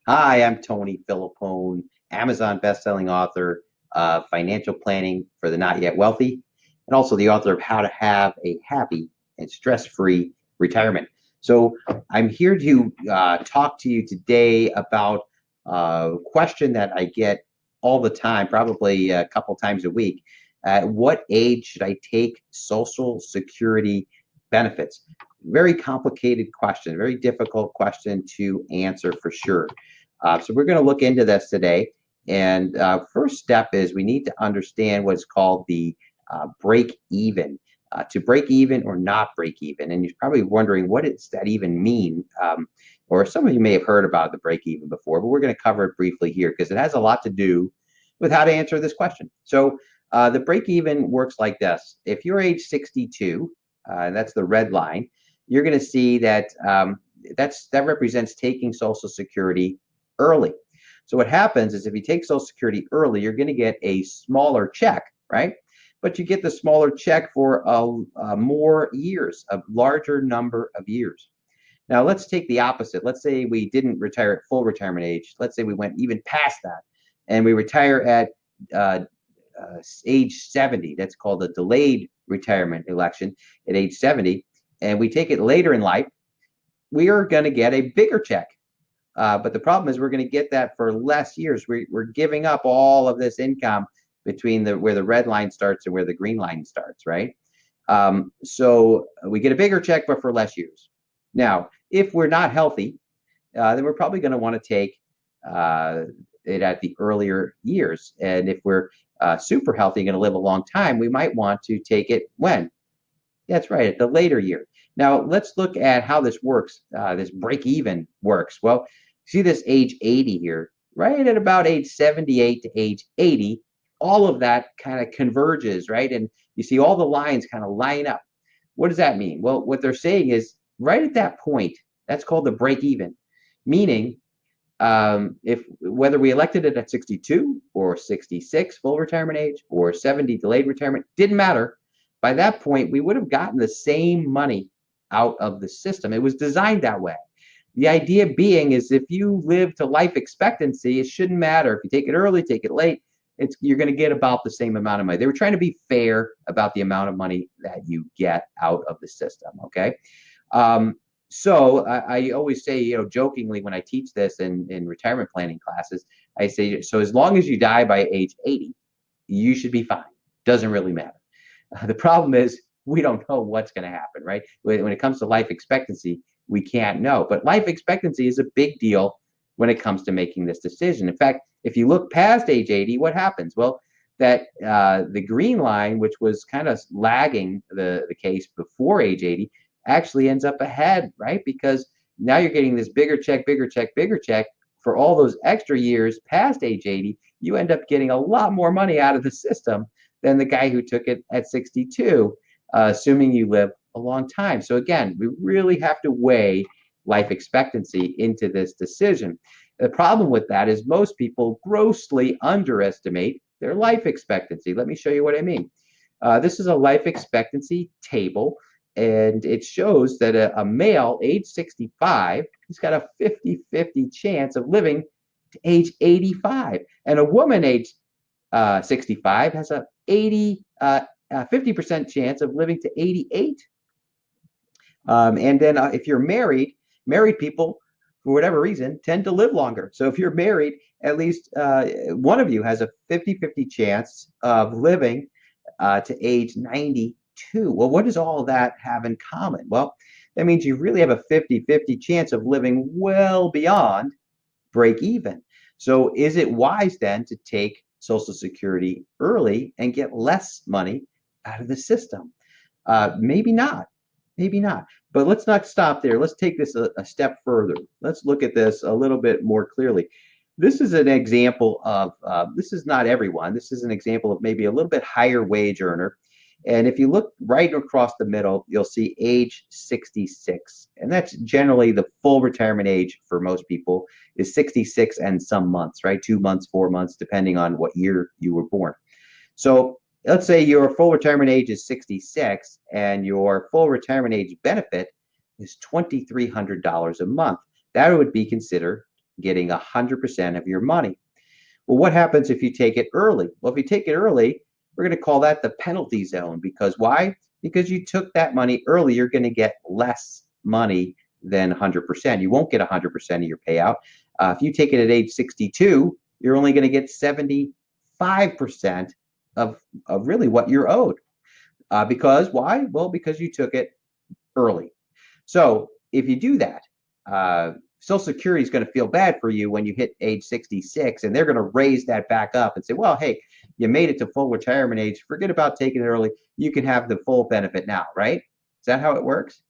Hi, I'm Tony Filippone, Amazon bestselling author of Financial Planning for the Not Yet Wealthy, and also the author of How to Have a Happy and Stress-Free Retirement. So I'm here to talk to you today about a question that I get all the time, probably a couple times a week. At what age should I take Social Security benefits? Very complicated question, very difficult question to answer for sure. So we're going to look into this today. And first step is we need to understand what's called the break even. To break even or not break even. And you're probably wondering, what does that even mean? Or some of you may have heard about the break even before, but we're going to cover it briefly here because it has a lot to do with how to answer this question. So the break even works like this. If you're age 62, and that's the red line, you're going to see that that represents taking Social Security early. So what happens is if you take Social Security early, you're going to get a smaller check, right? But you get the smaller check for more years, a larger number of years. Now let's take the opposite. Let's say we didn't retire at full retirement age. Let's say we went even past that, and we retire at uh, age 70. That's called a delayed retirement election at age 70, and we take it later in life. We are going to get a bigger check. But the problem is we're going to get that for less years. We're giving up all of this income between where the red line starts and where the green line starts, right? So we get a bigger check, but for less years. Now, if we're not healthy, then we're probably going to want to take uh, it at the earlier years. And if we're super healthy and going to live a long time, we might want to take it when? That's right, at the later year. Now, let's look at how this works, this break even works. Well, see this age 80 here, right at about age 78 to age 80, all of that kind of converges, right? And you see all the lines kind of line up. What does that mean? Well, what they're saying is right at that point, that's called the break even, meaning if whether we elected it at 62 or 66 full retirement age or 70 delayed retirement, didn't matter. By that point, we would have gotten the same money out of the system. It was designed that way. The idea being is if you live to life expectancy, it shouldn't matter if you take it early, take it late. You're going to get about the same amount of money. They were trying to be fair about the amount of money that you get out of the system. Okay, um, so I always say, jokingly when I teach this in retirement planning classes, I say, so as long as you die by age 80, you should be fine. Doesn't really matter. The problem is we don't know what's going to happen, right? When it comes to life expectancy, we can't know. But life expectancy is a big deal when it comes to making this decision. In fact, if you look past age 80, what happens? Well, that the green line, which was kind of lagging the case before age 80, actually ends up ahead, right? Because now you're getting this bigger check, bigger check, bigger check for all those extra years past age 80. You end up getting a lot more money out of the system than the guy who took it at 62, assuming you live a long time. So again, we really have to weigh life expectancy into this decision. The problem with that is most people grossly underestimate their life expectancy. Let me show you what I mean. This is a life expectancy table, and it shows that a male age 65 has got a 50-50 chance of living to age 85, and a woman age 65 has a 50% chance of living to 88. And then if you're married people, for whatever reason, tend to live longer. So if you're married, at least one of you has a 50-50 chance of living to age 92. Well, what does all of that have in common? Well, that means you really have a 50-50 chance of living well beyond break even. So is it wise then to take Social Security early and get less money out of the system? Maybe not. Maybe not. But let's not stop there. Let's take this a step further. Let's look at this a little bit more clearly. This is an example of, this is not everyone. This is an example of maybe a little bit higher wage earner. And if you look right across the middle, you'll see age 66. And that's generally the full retirement age for most people is 66 and some months, right? 2 months, 4 months, depending on what year you were born. So let's say your full retirement age is 66 and your full retirement age benefit is $2,300 a month. That would be considered getting 100% of your money. Well, what happens if you take it early? Well, if you take it early, we're going to call that the penalty zone. Because why? Because you took that money early, you're going to get less money than 100%. You won't get 100% of your payout. If you take it at age 62, you're only going to get 75% of really what you're owed. Because why? Well, because you took it early. So if you do that, Social Security is going to feel bad for you when you hit age 66, and they're going to raise that back up and say, well, hey, you made it to full retirement age. Forget about taking it early. You can have the full benefit now, right? Is that how it works?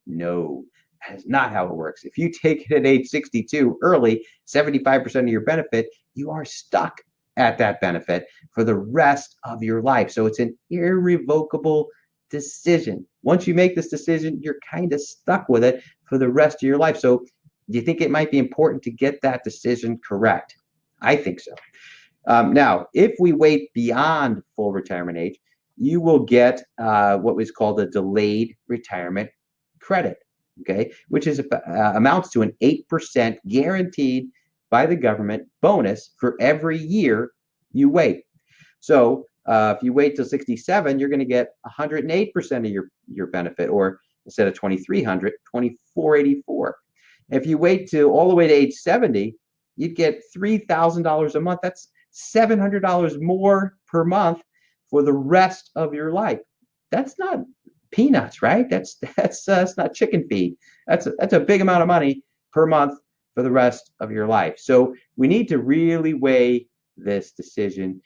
No, that's not how it works. If you take it at age 62 early, 75% of your benefit, you are stuck at that benefit for the rest of your life. So it's an irrevocable decision. Once you make this decision, you're kind of stuck with it for the rest of your life. So do you think it might be important to get that decision correct? I think so. Now, if we wait beyond full retirement age, you will get what was called a delayed retirement credit, okay, which is amounts to an 8% guaranteed by the government bonus for every year you wait. So if you wait till 67, you're going to get 108% of your benefit, or instead of 2,300, 2,484. If you wait to all the way to age 70, you'd get $3,000 a month. That's $700 more per month for the rest of your life. That's not peanuts, right? That's not chicken feed. That's a big amount of money per month for the rest of your life. So we need to really weigh this decision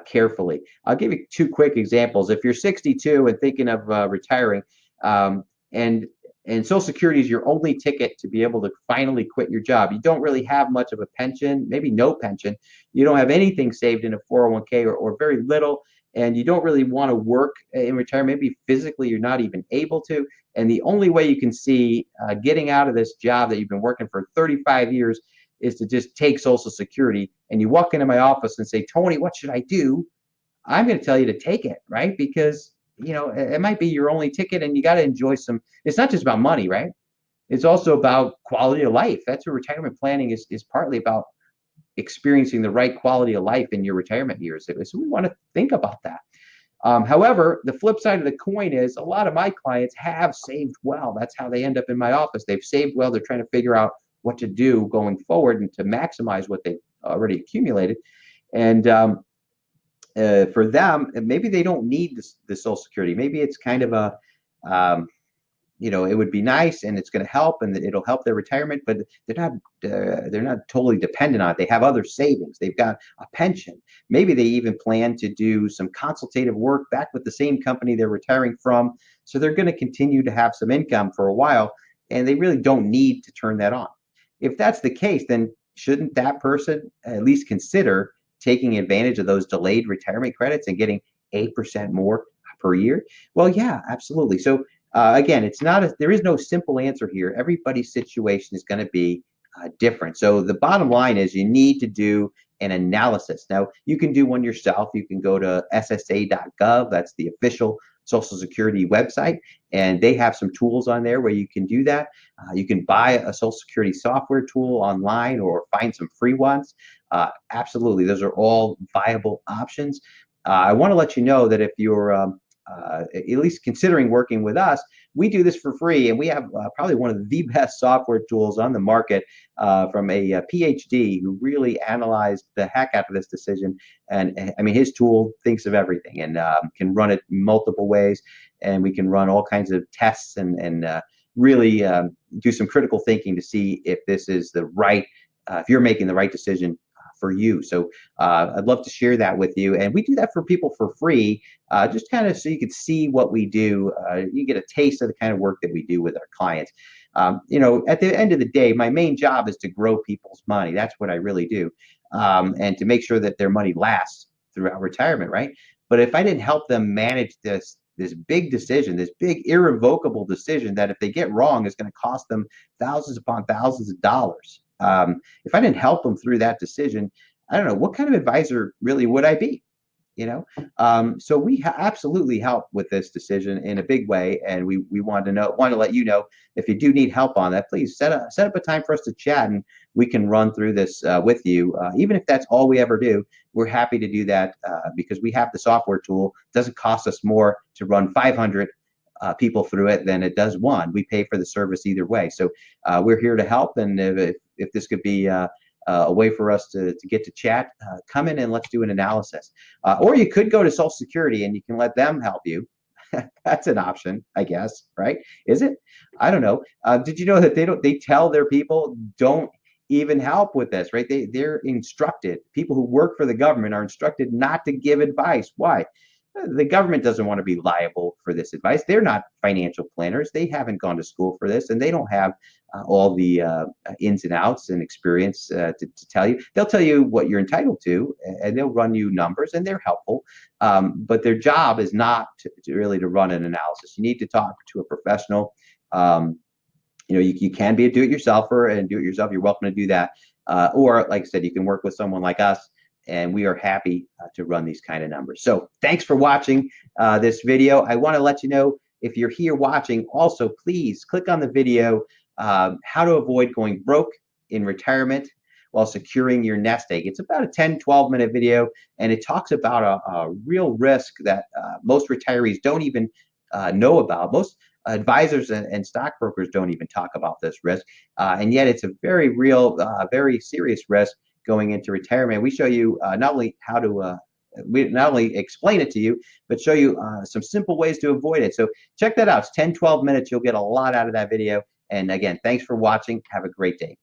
carefully. I'll give you two quick examples. If you're 62 and thinking of retiring, and Social Security is your only ticket to be able to finally quit your job. You don't really have much of a pension, maybe no pension. You don't have anything saved in a 401k, or very little, and you don't really want to work in retirement. Maybe physically you're not even able to. And the only way you can see getting out of this job that you've been working for 35 years is to just take Social Security. And you walk into my office and say, Tony, what should I do? I'm going to tell you to take it, right? Because it might be your only ticket, and you got to enjoy some. It's not just about money, right? It's also about quality of life. That's what retirement planning is partly about, experiencing the right quality of life in your retirement years. So we want to think about that. However, the flip side of the coin is a lot of my clients have saved well. That's how they end up in my office. They've saved well. They're trying to figure out what to do going forward and to maximize what they've already accumulated. And for them, maybe they don't need the Social Security. Maybe it's kind of a, it would be nice and it's going to help and it'll help their retirement, but they're not totally dependent on it. They have other savings. They've got a pension. Maybe they even plan to do some consultative work back with the same company they're retiring from. So they're going to continue to have some income for a while, and they really don't need to turn that on. If that's the case, then shouldn't that person at least consider taking advantage of those delayed retirement credits and getting 8% more per year? Well, yeah, absolutely. So again, there is no simple answer here. Everybody's situation is going to be different. So the bottom line is you need to do an analysis. Now, you can do one yourself. You can go to ssa.gov. That's the official Social Security website, and they have some tools on there where you can do that. You can buy a Social Security software tool online or find some free ones. Absolutely, those are all viable options. I want to let you know that if you're at least considering working with us, we do this for free, and we have probably one of the best software tools on the market from a PhD who really analyzed the heck out of this decision. And I mean, his tool thinks of everything and can run it multiple ways, and we can run all kinds of tests and really do some critical thinking to see if this is the right, if you're making the right decision for you. So I'd love to share that with you. And we do that for people for free, just kind of so you can see what we do. You get a taste of the kind of work that we do with our clients. At the end of the day, my main job is to grow people's money. That's what I really do. And to make sure that their money lasts throughout retirement, right? But if I didn't help them manage this big decision, this big irrevocable decision that if they get wrong is going to cost them thousands upon thousands of dollars. If I didn't help them through that decision, I don't know, what kind of advisor really would I be? So we absolutely help with this decision in a big way, and we want to let you know, if you do need help on that, please set up a time for us to chat, and we can run through this with you. Even if that's all we ever do, we're happy to do that because we have the software tool. It doesn't cost us more to run 500 people through it than it does one. We pay for the service either way. So we're here to help, and if this could be a way for us to get to chat, come in and let's do an analysis. Or you could go to Social Security and you can let them help you. That's an option, I guess, right? Is it? I don't know. Did you know that they tell their people, don't even help with this, right? They're instructed. People who work for the government are instructed not to give advice. Why? The government doesn't want to be liable for this advice. They're not financial planners. They haven't gone to school for this, and they don't have all the ins and outs and experience to tell you. They'll tell you what you're entitled to, and they'll run you numbers, and they're helpful. But their job is not to really to run an analysis. You need to talk to a professional. You can be a do-it-yourselfer and do it yourself. You're welcome to do that. Or, like I said, you can work with someone like us, and we are happy to run these kind of numbers. So thanks for watching this video. I want to let you know, if you're here watching, also please click on the video, how to avoid going broke in retirement while securing your nest egg. It's about a 10-12 minute video, and it talks about a real risk that most retirees don't even know about. Most advisors and stockbrokers don't even talk about this risk, and yet it's a very real, very serious risk going into retirement. We show you not only how to we not only explain it to you, but show you some simple ways to avoid it. So check that out. It's 10-12 minutes. You'll get a lot out of that video. And again, thanks for watching. Have a great day.